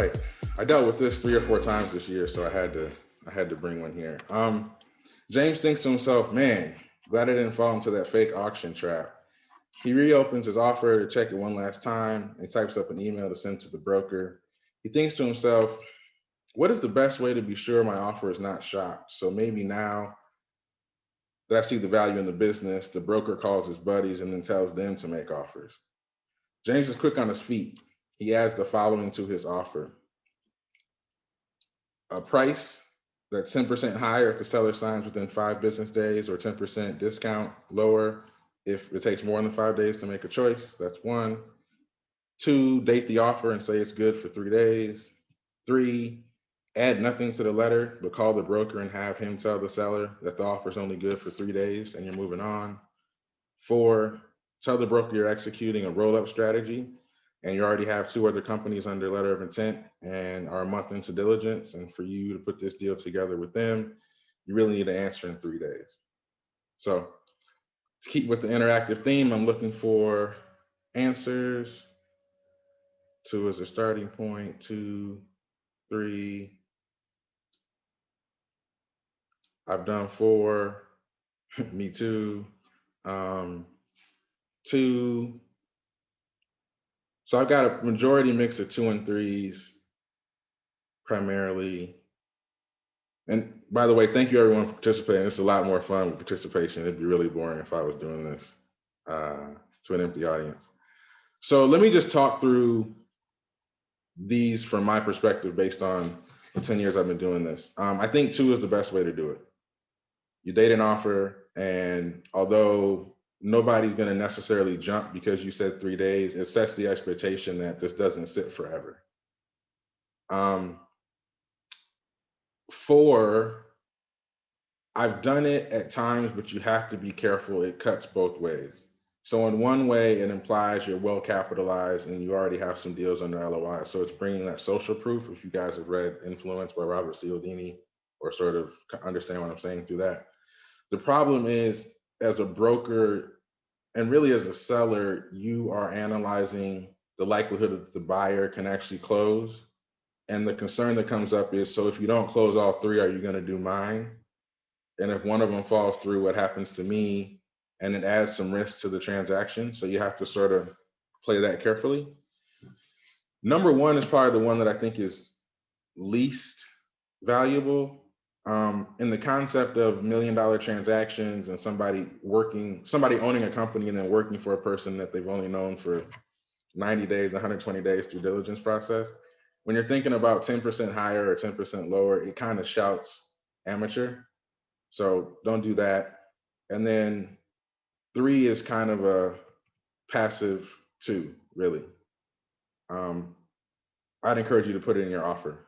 right. I dealt with this 3 or 4 times this year, so I had to bring one here. James thinks to himself, man, glad I didn't fall into that fake auction trap. He reopens his offer to check it one last time and types up an email to send to the broker. He thinks to himself, what is the best way to be sure my offer is not shocked? So maybe now that I see the value in the business, the broker calls his buddies and then tells them to make offers. James is quick on his feet. He adds the following to his offer: a price that's 10% higher if the seller signs within 5 business days, or 10% discount lower if it takes more than 5 days to make a choice. That's one. Two, date the offer and say it's good for 3 days. Three, add nothing to the letter, but call the broker and have him tell the seller that the offer is only good for 3 days and you're moving on. Four, tell the broker you're executing a roll-up strategy and you already have 2 other companies under letter of intent and are a month into diligence. And for you to put this deal together with them, you really need to answer in 3 days. So to keep with the interactive theme, I'm looking for answers. 2 is a starting point. 2, 3. I've done 4. Me too. 2. So I've got a majority mix of 2 and 3s primarily. And by the way, thank you everyone for participating. It's a lot more fun with participation. It'd be really boring if I was doing this to an empty audience. So let me just talk through these from my perspective based on the 10 years I've been doing this. I think 2 is the best way to do it. You date an offer, and although nobody's going to necessarily jump because you said 3 days, it sets the expectation that this doesn't sit forever. 4, I've done it at times, but you have to be careful. It cuts both ways. So in one way, it implies you're well capitalized and you already have some deals under LOI. So it's bringing that social proof. If you guys have read Influence by Robert Cialdini, or sort of understand what I'm saying through that. The problem is, as a broker and really as a seller, you are analyzing the likelihood that the buyer can actually close. And the concern that comes up is, so if you don't close all 3, are you going to do mine? And if one of them falls through, what happens to me? And it adds some risk to the transaction. So you have to sort of play that carefully. Number 1 is probably the one that I think is least valuable. In the concept of $1 million transactions and somebody owning a company and then working for a person that they've only known for 90 days, 120 days through diligence process. When you're thinking about 10% higher or 10% lower, it kind of shouts amateur. So don't do that. And then 3 is kind of a passive 2, really. I'd encourage you to put it in your offer.